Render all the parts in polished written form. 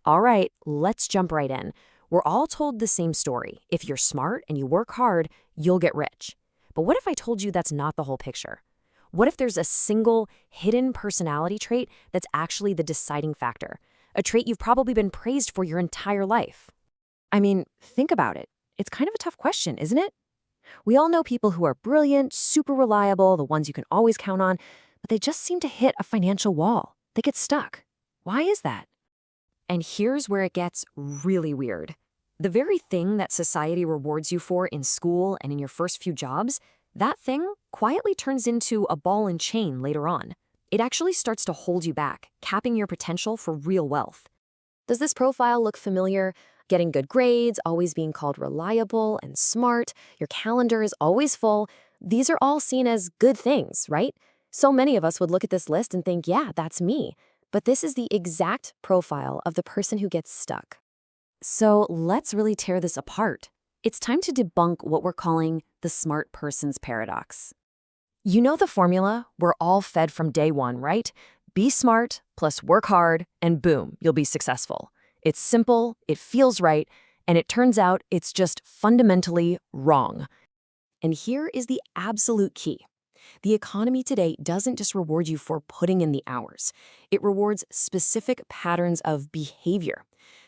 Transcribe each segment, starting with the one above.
All right, let's jump right in. We're all told the same story. If you're smart and you work hard, you'll get rich. But what if I told you that's not the whole picture? What if there's a single hidden personality trait that's actually the deciding factor? A trait you've probably been praised for your entire life. I mean, think about it. It's kind of a tough question, isn't it? We all know people who are brilliant, super reliable, the ones you can always count on, but they just seem to hit a financial wall. They get stuck. Why is that? And here's where it gets really weird. The very thing that society rewards you for in school and in your first few jobs, that thing quietly turns into a ball and chain later on. It actually starts to hold you back, capping your potential for real wealth. Does this profile look familiar? Getting good grades, always being called reliable and smart, your calendar is always full. These are all seen as good things, right? So many of us would look at this list and think, yeah, that's me. But this is the exact profile of the person who gets stuck. So let's really tear this apart. It's time to debunk what we're calling the smart person's paradox. You know the formula we're all fed from day one, right? Be smart plus work hard, and boom, you'll be successful. It's simple, it feels right, and it turns out it's just fundamentally wrong. And here is the absolute key. The economy today doesn't just reward you for putting in the hours. It rewards specific patterns of behavior.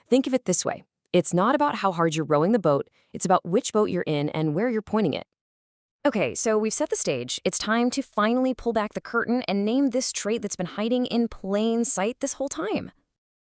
Think of it this way. It's not about how hard you're rowing the boat, it's about which boat you're in and where you're pointing it. Okay, so we've set the stage. It's time to finally pull back the curtain and name this trait that's been hiding in plain sight this whole time.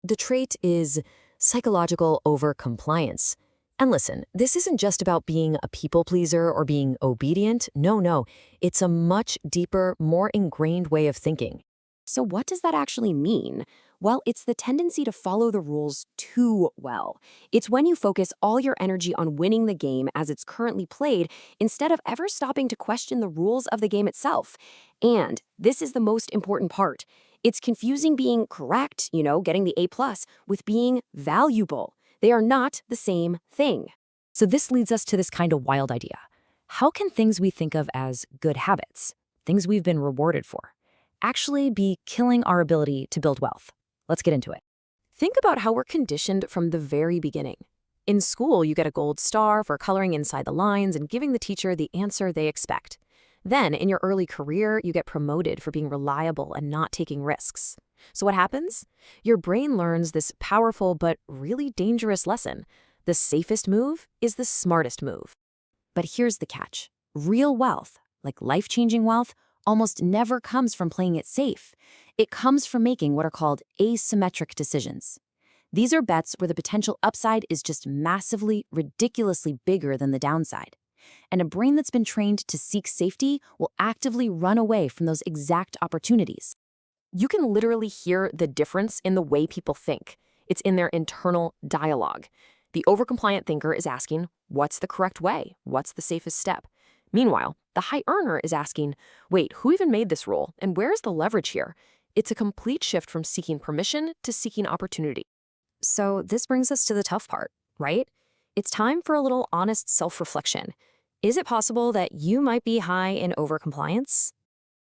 The trait is psychological overcompliance. And listen, this isn't just about being a people pleaser or being obedient. No. It's a much deeper, more ingrained way of thinking. So what does that actually mean? Well, it's the tendency to follow the rules too well. It's when you focus all your energy on winning the game as it's currently played instead of ever stopping to question the rules of the game itself. And this is the most important part. It's confusing being correct, getting the A+, with being valuable. They are not the same thing. So this leads us to this kind of wild idea. How can things we think of as good habits, things we've been rewarded for, actually be killing our ability to build wealth? Let's get into it. Think about how we're conditioned from the very beginning. In school, you get a gold star for coloring inside the lines and giving the teacher the answer they expect. Then, in your early career, you get promoted for being reliable and not taking risks. So what happens? Your brain learns this powerful but really dangerous lesson. The safest move is the smartest move. But here's the catch. Real wealth, like life-changing wealth, almost never comes from playing it safe. It comes from making what are called asymmetric decisions. These are bets where the potential upside is just massively, ridiculously bigger than the downside. And a brain that's been trained to seek safety will actively run away from those exact opportunities. You can literally hear the difference in the way people think. It's in their internal dialogue. The overcompliant thinker is asking, what's the correct way? What's the safest step? Meanwhile, the high earner is asking, wait, who even made this rule? And where's the leverage here? It's a complete shift from seeking permission to seeking opportunity. So this brings us to the tough part, right? It's time for a little honest self-reflection. Is it possible that you might be high in overcompliance?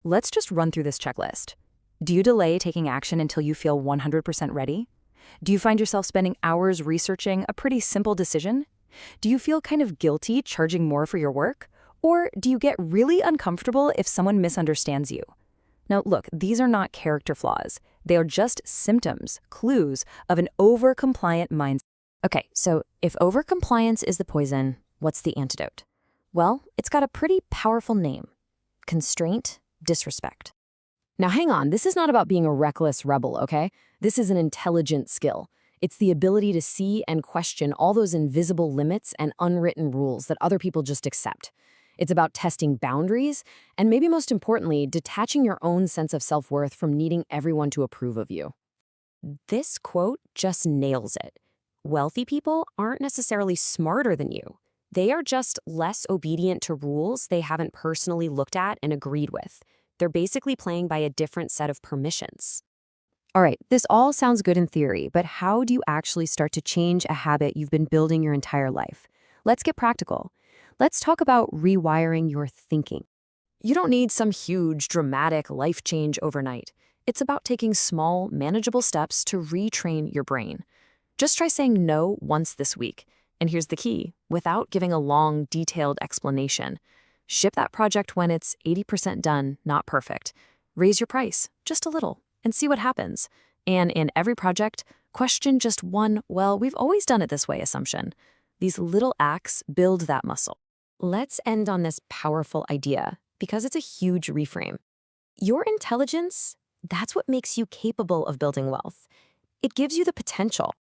Let's just run through this checklist. Do you delay taking action until you feel 100% ready? Do you find yourself spending hours researching a pretty simple decision? Do you feel kind of guilty charging more for your work? Or do you get really uncomfortable if someone misunderstands you? Now, look, these are not character flaws. They are just symptoms, clues of an overcompliant mindset. Okay, so if overcompliance is the poison, what's the antidote? Well, it's got a pretty powerful name. Constraint, disrespect. Now hang on, this is not about being a reckless rebel, okay? This is an intelligent skill. It's the ability to see and question all those invisible limits and unwritten rules that other people just accept. It's about testing boundaries, and maybe most importantly, detaching your own sense of self-worth from needing everyone to approve of you. This quote just nails it. Wealthy people aren't necessarily smarter than you. They are just less obedient to rules they haven't personally looked at and agreed with. They're basically playing by a different set of permissions. All right, this all sounds good in theory, but how do you actually start to change a habit you've been building your entire life? Let's get practical. Let's talk about rewiring your thinking. You don't need some huge, dramatic life change overnight. It's about taking small, manageable steps to retrain your brain. Just try saying no once this week. And here's the key, without giving a long, detailed explanation. Ship that project when it's 80% done, not perfect. Raise your price, just a little, and see what happens. And in every project, question just one, well, we've always done it this way assumption. These little acts build that muscle. Let's end on this powerful idea, because it's a huge reframe. Your intelligence, that's what makes you capable of building wealth. It gives you the potential.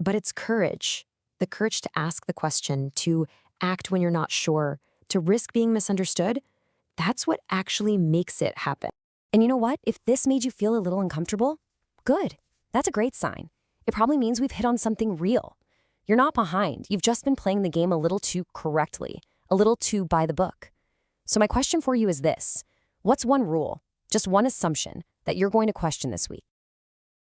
But it's courage, the courage to ask the question, to act when you're not sure, to risk being misunderstood. That's what actually makes it happen. And you know what? If this made you feel a little uncomfortable, good. That's a great sign. It probably means we've hit on something real. You're not behind. You've just been playing the game a little too correctly, a little too by the book. So my question for you is this. What's one rule, just one assumption, that you're going to question this week?